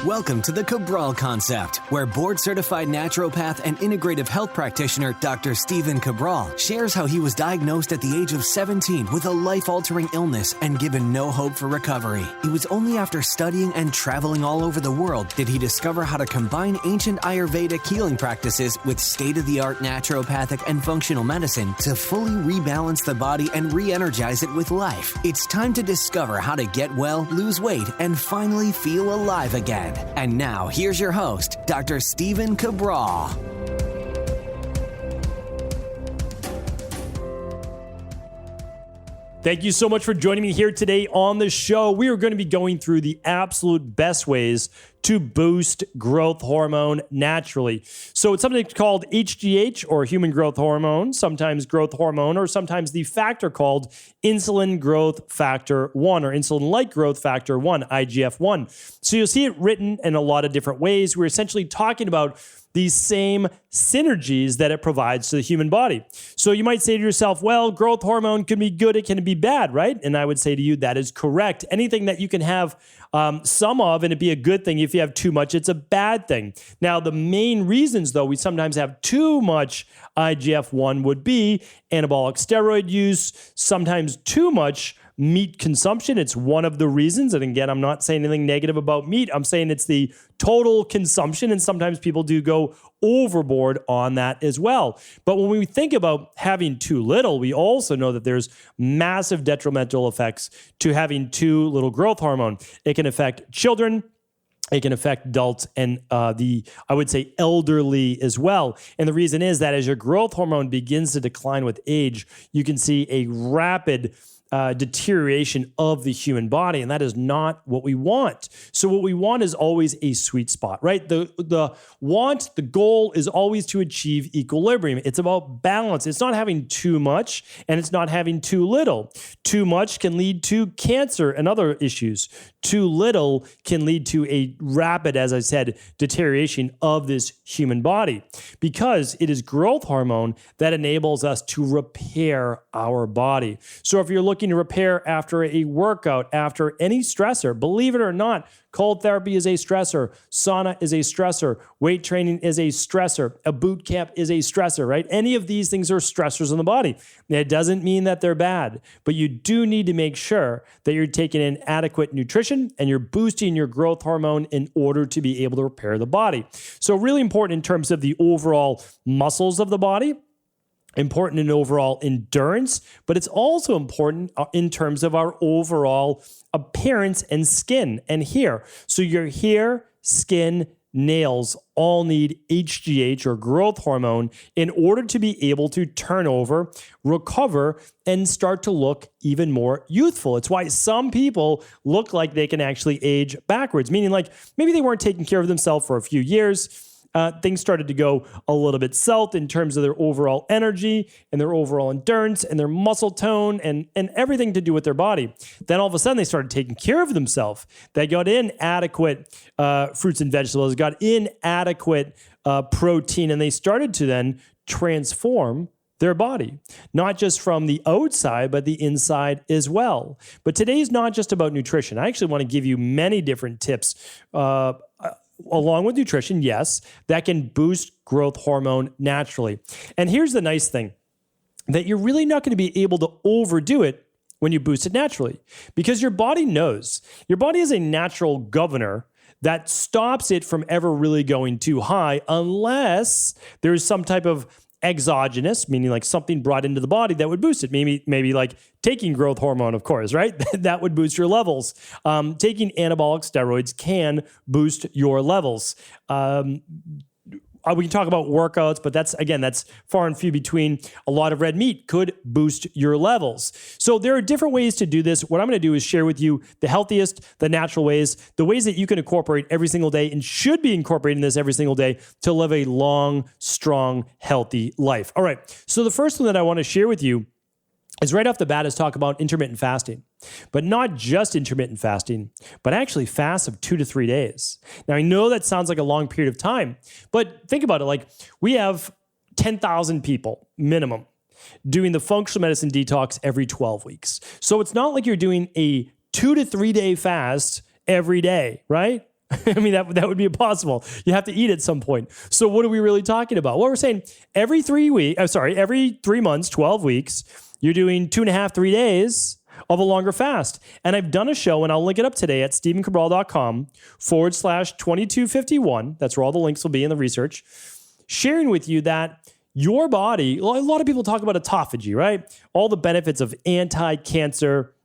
Welcome to the Cabral Concept, where board-certified naturopath and integrative health practitioner Dr. Stephen Cabral shares how he was diagnosed at the age of 17 with a life-altering illness and given no hope for recovery. It was only after studying and traveling all over the world did he discover how to combine ancient Ayurvedic healing practices with state-of-the-art naturopathic and functional medicine to fully rebalance the body and re-energize it with life. It's time to discover how to get well, lose weight, and finally feel alive again. And now, here's your host, Dr. Stephen Cabral. Thank you so much for joining me here today on the show. We are going to be going through the absolute best ways to boost growth hormone naturally. So it's something called HGH, or human growth hormone, sometimes growth hormone, or sometimes the factor called insulin growth factor 1, or insulin-like growth factor 1, IGF-1. So you'll see it written in a lot of different ways. We're essentially talking about these same synergies that it provides to the human body. So you might say to yourself, well, growth hormone can be good, it can be bad, right? And I would say to you, that is correct. Anything that you can have some of and it be a good thing, if you have too much, it's a bad thing. Now, the main reasons, though, we sometimes have too much IGF-1 would be anabolic steroid use, sometimes too much meat consumption. It's one of the reasons. And again, I'm not saying anything negative about meat. I'm saying it's the total consumption. And sometimes people do go overboard on that as well. But when we think about having too little, we also know that there's massive detrimental effects to having too little growth hormone. It can affect children. It can affect adults and I would say elderly as well. And the reason is that as your growth hormone begins to decline with age, you can see a rapid deterioration of the human body, and that is not what we want. So what we want is always a sweet spot, right? The goal is always to achieve equilibrium. It's about balance. It's not having too much, and it's not having too little. Too much can lead to cancer and other issues. Too little can lead to a rapid, as I said, deterioration of this human body, because it is growth hormone that enables us to repair our body. So if you're looking to repair after a workout, after any stressor, believe it or not, cold therapy is a stressor, sauna is a stressor, weight training is a stressor, a boot camp is a stressor, right? Any of these things are stressors in the body. It doesn't mean that they're bad, but you do need to make sure that you're taking in adequate nutrition and you're boosting your growth hormone in order to be able to repair the body. So really important in terms of the overall muscles of the body, important in overall endurance, but it's also important in terms of our overall appearance and skin and hair. So your hair, skin, nails all need HGH, or growth hormone, in order to be able to turn over, recover, and start to look even more youthful. It's why some people look like they can actually age backwards, meaning like maybe they weren't taking care of themselves for a few years. Things started to go a little bit south in terms of their overall energy and their overall endurance and their muscle tone and everything to do with their body. Then all of a sudden they started taking care of themselves. They got in adequate fruits and vegetables, got in adequate protein, and they started to then transform their body, not just from the outside, but the inside as well. But today's not just about nutrition. I actually want to give you many different tips along with nutrition, yes, that can boost growth hormone naturally. And here's the nice thing, that you're really not going to be able to overdo it when you boost it naturally, because your body knows. Your body is a natural governor that stops it from ever really going too high unless there's some type of exogenous, meaning like something brought into the body that would boost it. Maybe like taking growth hormone, of course, right? That would boost your levels. Taking anabolic steroids can boost your levels. We can talk about workouts, but that's far and few between. A lot of red meat could boost your levels. So there are different ways to do this. What I'm going to do is share with you the healthiest, the natural ways, the ways that you can incorporate every single day and should be incorporating this every single day to live a long, strong, healthy life. All right. So the first one that I want to share with you is right off the bat is talk about intermittent fasting, but not just intermittent fasting, but actually fast of 2 to 3 days. Now, I know that sounds like a long period of time, but think about it. Like we have 10,000 people minimum doing the functional medicine detox every 12 weeks. So it's not like you're doing a 2 to 3 day fast every day, right? I mean, that would be impossible. You have to eat at some point. So what are we really talking about? Well, we're saying every 3 months, 12 weeks, you're doing 2.5, 3 days of a longer fast. And I've done a show, and I'll link it up today at stephencabral.com/2251. That's where all the links will be in the research, sharing with you that your body, a lot of people talk about autophagy, right? All the benefits of anti-cancer,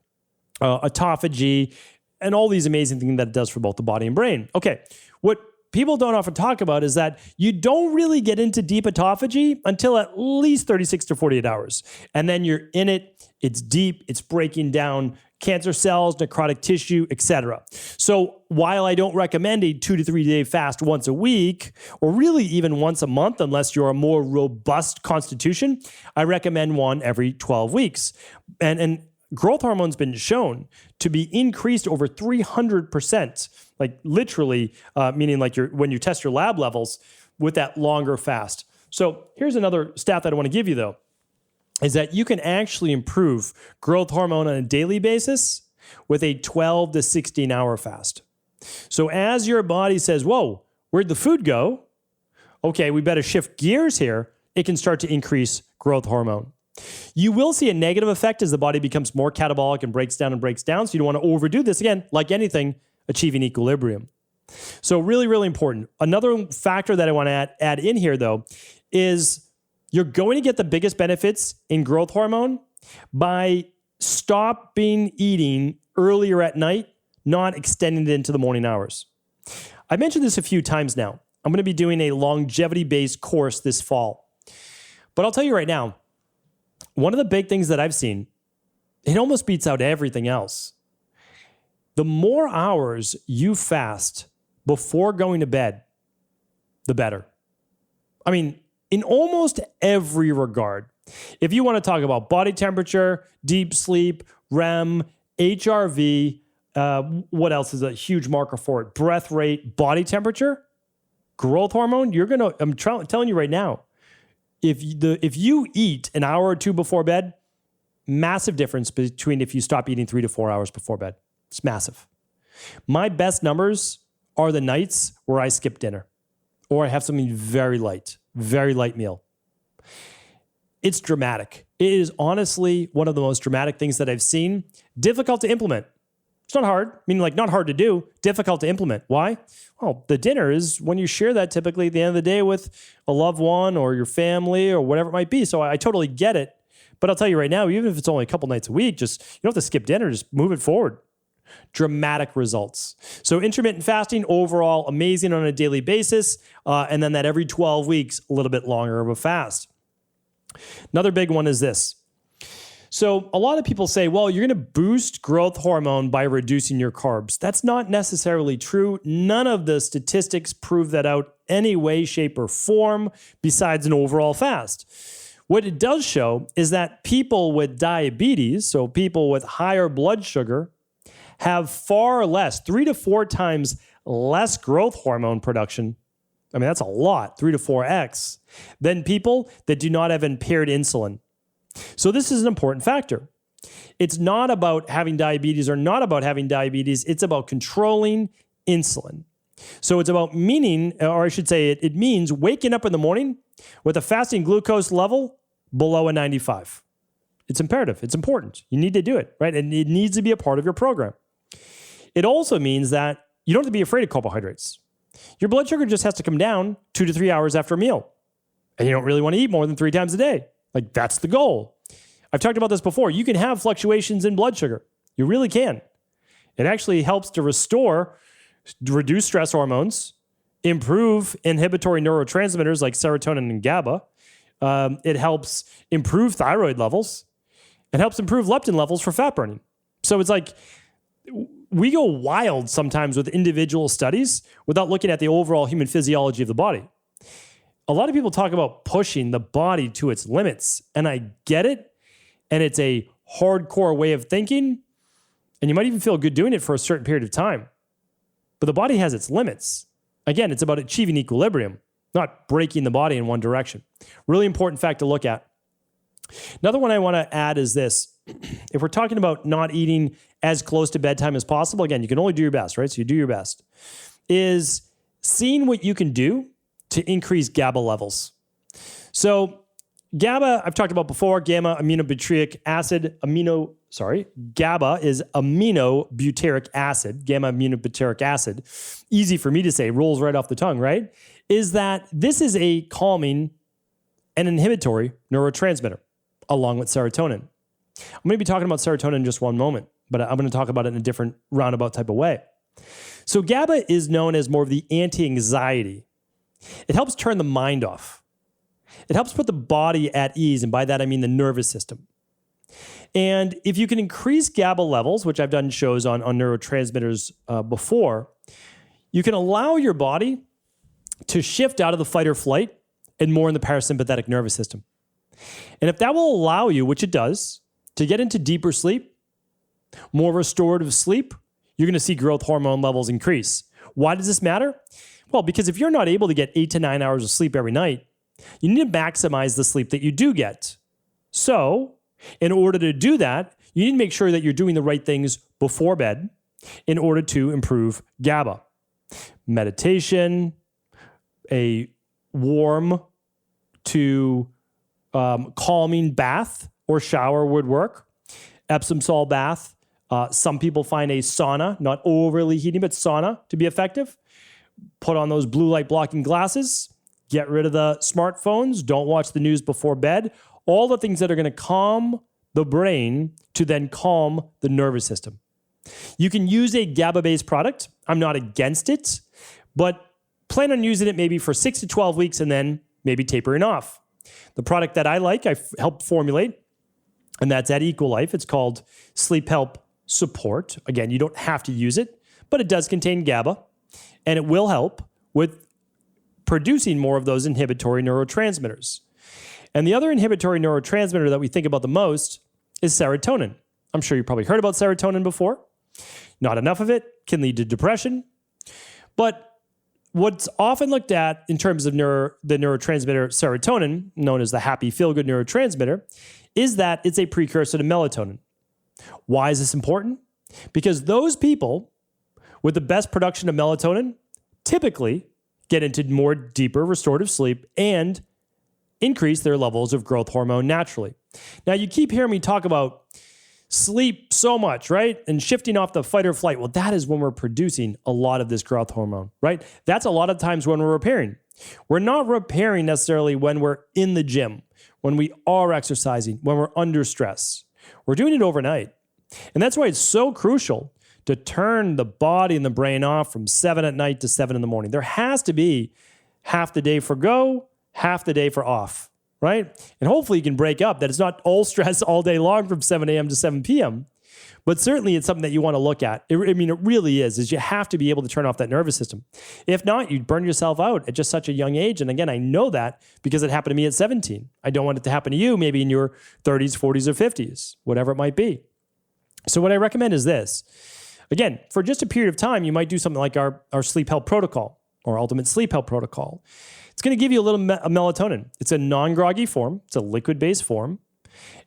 autophagy, and all these amazing things that it does for both the body and brain. Okay, what people don't often talk about is that you don't really get into deep autophagy until at least 36 to 48 hours. And then you're in it, it's deep, it's breaking down cancer cells, necrotic tissue, etc. So while I don't recommend a 2 to 3 day fast once a week, or really even once a month, unless you're a more robust constitution, I recommend one every 12 weeks. And growth hormone's been shown to be increased over 300%, like literally, meaning like when you test your lab levels with that longer fast. So here's another stat that I want to give you though, is that you can actually improve growth hormone on a daily basis with a 12 to 16 hour fast. So as your body says, whoa, where'd the food go? Okay, we better shift gears here. It can start to increase growth hormone. You will see a negative effect as the body becomes more catabolic and breaks down. So you don't want to overdo this. Again, like anything, achieving equilibrium. So really, really important. Another factor that I want to add in here though, is you're going to get the biggest benefits in growth hormone by stopping eating earlier at night, not extending it into the morning hours. I mentioned this a few times now. I'm going to be doing a longevity-based course this fall. But I'll tell you right now, one of the big things that I've seen, it almost beats out everything else. The more hours you fast before going to bed, the better. I mean, in almost every regard. If you want to talk about body temperature, deep sleep, REM, HRV, what else is a huge marker for it? Breath rate, body temperature, growth hormone, I'm telling you right now, if you eat an hour or two before bed, massive difference between if you stop eating 3 to 4 hours before bed. It's massive. My best numbers are the nights where I skip dinner or I have something very light meal. It's dramatic. It is honestly one of the most dramatic things that I've seen. Difficult to implement. It's not hard. I mean, like not hard to do, difficult to implement. Why? Well, the dinner is when you share that typically at the end of the day with a loved one or your family or whatever it might be. So I totally get it. But I'll tell you right now, even if it's only a couple nights a week, you don't have to skip dinner, just move it forward. Dramatic results. So intermittent fasting overall amazing on a daily basis. And then that every 12 weeks, a little bit longer of a fast. Another big one is this. So a lot of people say, well, you're going to boost growth hormone by reducing your carbs. That's not necessarily true. None of the statistics prove that out any way, shape, or form besides an overall fast. What it does show is that people with diabetes, so people with higher blood sugar, have far less, 3 to 4 times less growth hormone production. I mean, that's a lot, 3 to 4x, than people that do not have impaired insulin. So this is an important factor. It's not about having diabetes or not about having diabetes. It's about controlling insulin. So it's about it means waking up in the morning with a fasting glucose level below a 95. It's imperative. It's important. You need to do it, right? And it needs to be a part of your program. It also means that you don't have to be afraid of carbohydrates. Your blood sugar just has to come down 2 to 3 hours after a meal. And you don't really want to eat more than 3 times a day. Like, that's the goal. I've talked about this before. You can have fluctuations in blood sugar. You really can. It actually helps to reduce stress hormones, improve inhibitory neurotransmitters like serotonin and GABA. It helps improve thyroid levels. It helps improve leptin levels for fat burning. So it's like we go wild sometimes with individual studies without looking at the overall human physiology of the body. A lot of people talk about pushing the body to its limits, and I get it, and it's a hardcore way of thinking, and you might even feel good doing it for a certain period of time. But the body has its limits. Again, it's about achieving equilibrium, not breaking the body in one direction. Really important fact to look at. Another one I want to add is this. If we're talking about not eating as close to bedtime as possible, again, you can only do your best, right? So you do your best. is seeing what you can do to increase GABA levels. So GABA, I've talked about before, GABA is aminobutyric acid. Gamma aminobutyric acid. Easy for me to say, rolls right off the tongue, right? Is that this is a calming and inhibitory neurotransmitter along with serotonin. I'm going to be talking about serotonin in just one moment, but I'm going to talk about it in a different roundabout type of way. So GABA is known as more of the anti-anxiety. It helps turn the mind off. It helps put the body at ease, and by that I mean the nervous system. And if you can increase GABA levels, which I've done shows on neurotransmitters before, you can allow your body to shift out of the fight or flight and more in the parasympathetic nervous system. And if that will allow you, which it does, to get into deeper sleep, more restorative sleep, you're going to see growth hormone levels increase. Why does this matter? Well, because if you're not able to get 8 to 9 hours of sleep every night, you need to maximize the sleep that you do get. So, in order to do that, you need to make sure that you're doing the right things before bed in order to improve GABA. Meditation, a warm to calming bath or shower would work. Epsom salt bath. Some people find a sauna, not overly heating, but sauna to be effective. Put on those blue light blocking glasses. Get rid of the smartphones. Don't watch the news before bed. All the things that are going to calm the brain to then calm the nervous system. You can use a GABA-based product. I'm not against it, but plan on using it maybe for 6 to 12 weeks and then maybe tapering off. The product that I like, I helped formulate, and that's at Equalife. It's called Sleep Help Support. Again, you don't have to use it, but it does contain GABA, and it will help with producing more of those inhibitory neurotransmitters. And the other inhibitory neurotransmitter that we think about the most is serotonin. I'm sure you probably heard about serotonin before. Not enough of it can lead to depression. But what's often looked at in terms of the neurotransmitter serotonin, known as the happy, feel-good neurotransmitter, is that it's a precursor to melatonin. Why is this important? Because those people with the best production of melatonin typically get into more deeper restorative sleep and increase their levels of growth hormone naturally. Now, you keep hearing me talk about sleep so much, right? And shifting off the fight or flight. Well, that is when we're producing a lot of this growth hormone, right? That's a lot of times when we're repairing. We're not repairing necessarily when we're in the gym, when we are exercising, when we're under stress. We're doing it overnight. And that's why it's so crucial to turn the body and the brain off from 7 at night to 7 in the morning. There has to be half the day for go, half the day for off, right? And hopefully you can break up that it's not all stress all day long from 7 a.m. to 7 p.m. But certainly it's something that you want to look at. It really is you have to be able to turn off that nervous system. If not, you burn yourself out at just such a young age. And again, I know that because it happened to me at 17. I don't want it to happen to you maybe in your 30s, 40s, or 50s, whatever it might be. So what I recommend is this. Again, for just a period of time, you might do something like our sleep help protocol or ultimate sleep help protocol. It's going to give you a little melatonin. It's a non-groggy form. It's a liquid-based form.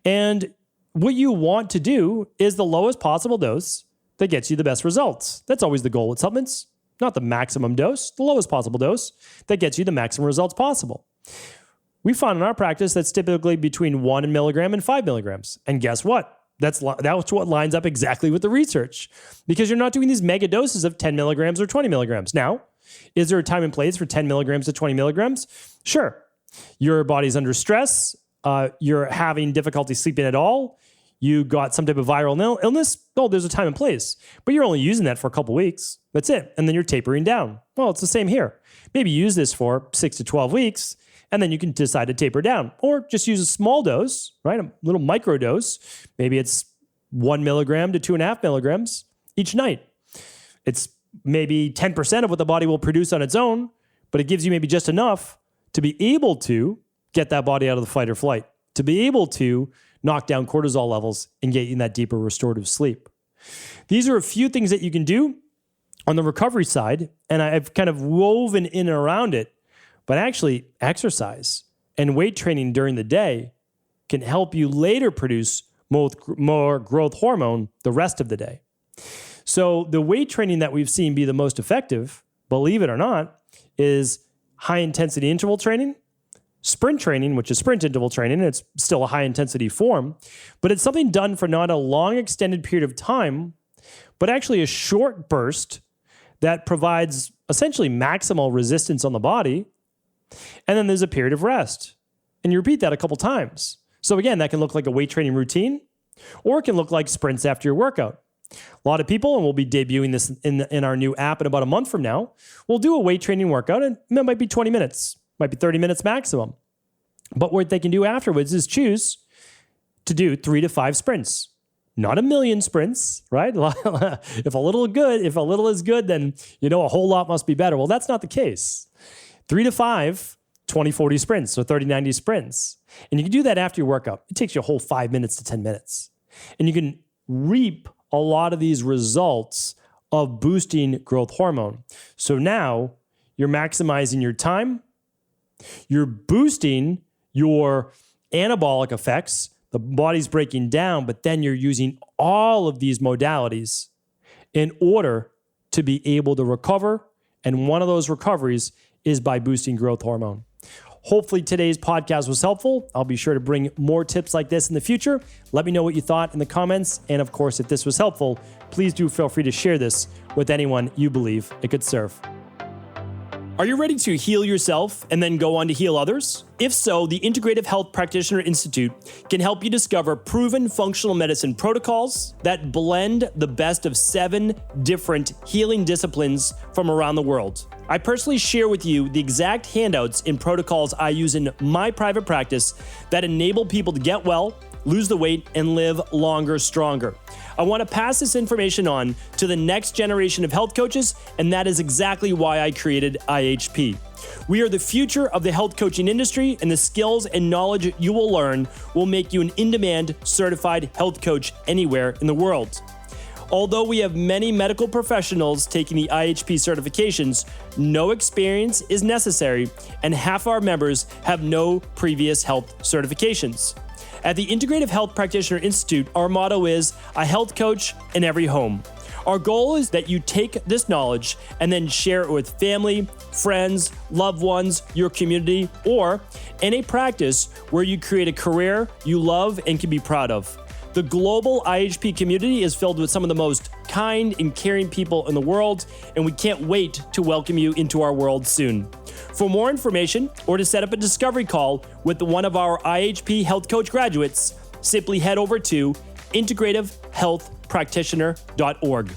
And what you want to do is the lowest possible dose that gets you the best results. That's always the goal with supplements, not the maximum dose, the lowest possible dose that gets you the maximum results possible. We found in our practice that's typically between 1 milligram and 5 milligrams. And guess what? That's what lines up exactly with the research because you're not doing these mega doses of 10 milligrams or 20 milligrams. Now, is there a time and place for 10 milligrams to 20 milligrams? Sure. Your body's under stress. You're having difficulty sleeping at all. You got some type of viral illness. Oh, there's a time and place, but you're only using that for a couple weeks. That's it. And then you're tapering down. Well, it's the same here. Maybe use this for 6 to 12 weeks. And then you can decide to taper down or just use a small dose, right? A little micro dose. Maybe it's 1 milligram to 2.5 milligrams each night. It's maybe 10% of what the body will produce on its own, but it gives you maybe just enough to be able to get that body out of the fight or flight, to be able to knock down cortisol levels and get you in that deeper restorative sleep. These are a few things that you can do on the recovery side, and I've kind of woven in and around it. But actually, exercise and weight training during the day can help you later produce more growth hormone the rest of the day. So the weight training that we've seen be the most effective believe it or not, is high intensity interval training, sprint training, which is sprint interval training. And it's still a high intensity form, but it's something done for not a long extended period of time, but actually a short burst that provides essentially maximal resistance on the body. And then there's a period of rest. And you repeat that a couple times. So again, that can look like a weight training routine, or it can look like sprints after your workout. A lot of people, and we'll be debuting this in our new app in about a month from now, will do a weight training workout, and that might be 20 minutes, might be 30 minutes maximum. But what they can do afterwards is choose to do 3 to 5 sprints. Not a million sprints, right? If a little is good, then a whole lot must be better. Well, that's not the case. 3 to 5 20-40 sprints, so 30-90 sprints. And you can do that after your workout. It takes you a whole 5 minutes to 10 minutes. And you can reap a lot of these results of boosting growth hormone. So now you're maximizing your time, you're boosting your anabolic effects, the body's breaking down, but then you're using all of these modalities in order to be able to recover. And one of those recoveries is by boosting growth hormone. Hopefully today's podcast was helpful. I'll be sure to bring more tips like this in the future. Let me know what you thought in the comments. And of course, if this was helpful, please do feel free to share this with anyone you believe it could serve. Are you ready to heal yourself and then go on to heal others? If so, the Integrative Health Practitioner Institute can help you discover proven functional medicine protocols that blend the best of 7 different healing disciplines from around the world. I personally share with you the exact handouts and protocols I use in my private practice that enable people to get well, lose the weight, and live longer, stronger. I want to pass this information on to the next generation of health coaches, and that is exactly why I created IHP. We are the future of the health coaching industry, and the skills and knowledge you will learn will make you an in-demand certified health coach anywhere in the world. Although we have many medical professionals taking the IHP certifications, no experience is necessary, and half our members have no previous health certifications. At the Integrative Health Practitioner Institute, our motto is a health coach in every home. Our goal is that you take this knowledge and then share it with family, friends, loved ones, your community, or in a practice where you create a career you love and can be proud of. The global IHP community is filled with some of the most kind and caring people in the world, and we can't wait to welcome you into our world soon. For more information or to set up a discovery call with one of our IHP Health Coach graduates, simply head over to integrativehealthpractitioner.org.